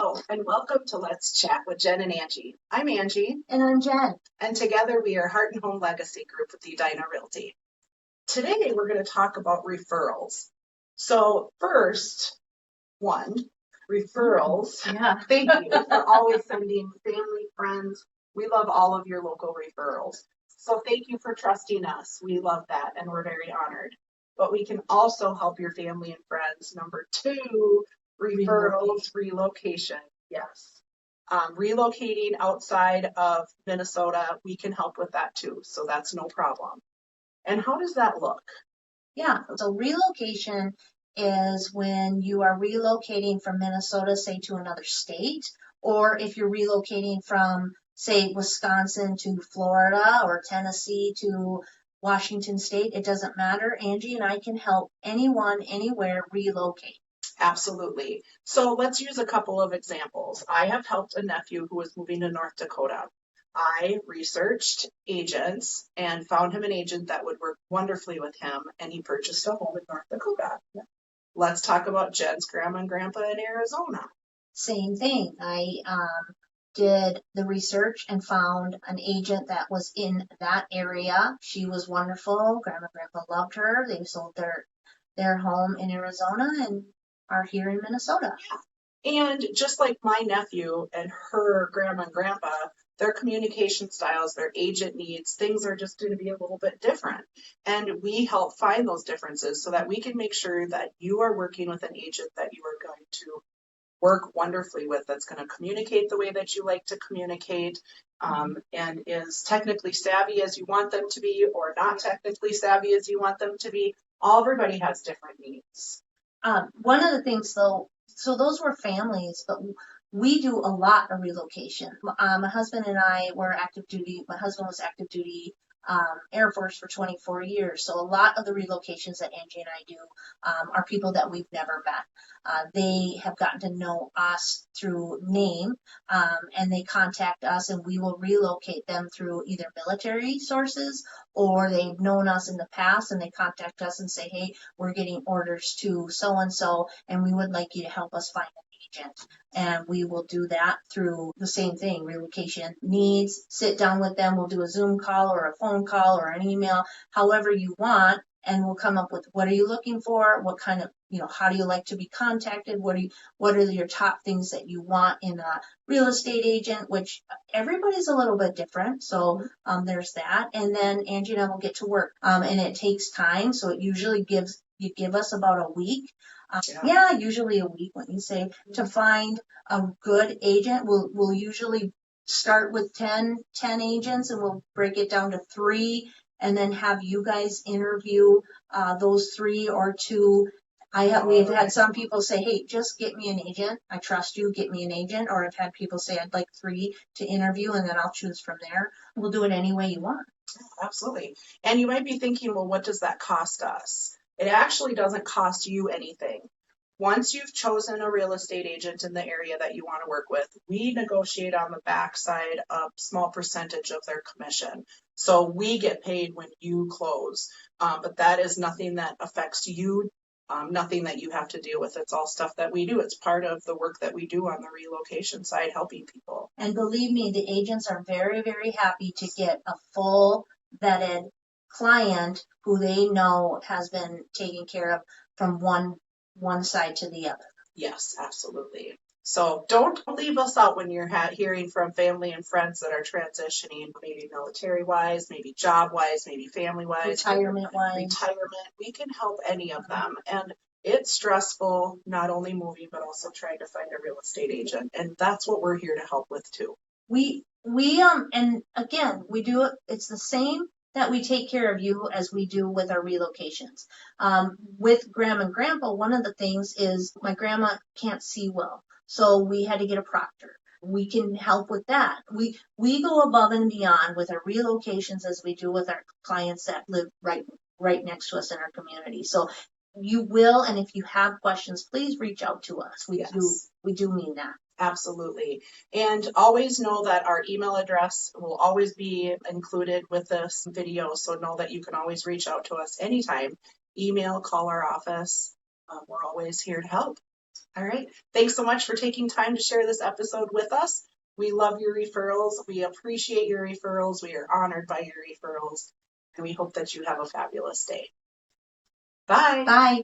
Hello, and welcome to Let's Chat with Jen and Angie. I'm Angie. And I'm Jen. And together we are Heart and Home Legacy Group with the Edina Realty. Today we're going to talk about referrals. So first one, referrals. Yeah. Thank you for always sending family, friends. We love all of your local referrals. So thank you for trusting us. We love that and we're very honored. But we can also help your family and friends. Number two, referrals, relocation. Yes. Relocating outside of Minnesota, we can help with that too. So that's no problem. And how does that look? Yeah. So relocation is when you are relocating from Minnesota, say, to another state, or if you're relocating from, say, Wisconsin to Florida or Tennessee to Washington State, it doesn't matter. Angie and I can help anyone, anywhere relocate. Absolutely. So let's use a couple of examples. I have helped a nephew who was moving to North Dakota. I researched agents and found him an agent that would work wonderfully with him, and he purchased a home in North Dakota. Let's talk about Jen's grandma and grandpa in Arizona. Same thing. I did the research and found an agent that was in that area. She was wonderful. Grandma and grandpa loved her. They sold their home in Arizona and are here in Minnesota. And just like my nephew and her grandma and grandpa, their communication styles, their agent needs, things are just going to be a little bit different. And we help find those differences so that we can make sure that you are working with an agent that you are going to work wonderfully with, that's going to communicate the way that you like to communicate, and is technically savvy as you want them to be, or not technically savvy as you want them to be. Everybody has different needs. One of the things, though, so those were families, but we do a lot of relocation. My husband and I were active duty. My husband was active duty Air Force for 24 years. So a lot of the relocations that Angie and I do are people that we've never met. They have gotten to know us through name, and they contact us, and we will relocate them through either military sources, or they've known us in the past and they contact us and say, hey, we're getting orders to so-and-so, and we would like you to help us find an agent. And we will do that through the same thing, relocation needs, sit down with them. We'll do a Zoom call or a phone call or an email, however you want. And we'll come up with, what are you looking for? What kind of, how do you like to be contacted? What are your top things that you want in a real estate agent, which everybody's a little bit different. So there's that. And then Angie and I will get to work. And it takes time. So it usually you give us about a week. Usually a week, when you say, to find a good agent. We'll usually start with 10 agents, and we'll break it down to 3, and then have you guys interview those 3 or 2. We've had some people say, hey, just get me an agent. I trust you, get me an agent. Or I've had people say, I'd like 3 to interview, and then I'll choose from there. We'll do it any way you want. Absolutely. And you might be thinking, well, what does that cost us? It actually doesn't cost you anything. Once you've chosen a real estate agent in the area that you want to work with, we negotiate on the backside a small percentage of their commission. So we get paid when you close, but that is nothing that affects you, nothing that you have to deal with. It's all stuff that we do. It's part of the work that we do on the relocation side, helping people. And believe me, the agents are very, very happy to get a full vetted client who they know has been taken care of from one side to the other. Yes, absolutely. So don't leave us out when you're hearing from family and friends that are transitioning, maybe military-wise, maybe job-wise, maybe family-wise, retirement-wise. We can help any of them. And it's stressful, not only moving, but also trying to find a real estate agent. And that's what we're here to help with too. We and again, we do it. It's the same that we take care of you as we do with our relocations. With grandma and grandpa, one of the things is my grandma can't see well, so we had to get a proctor. We can help with that. We go above and beyond with our relocations as we do with our clients that live right next to us in our community. So you will, and if you have questions, please reach out to us. We do mean that. Absolutely. And always know that our email address will always be included with this video. So know that you can always reach out to us anytime. Email, call our office. We're always here to help. All right. Thanks so much for taking time to share this episode with us. We love your referrals. We appreciate your referrals. We are honored by your referrals. And we hope that you have a fabulous day. Bye. Bye.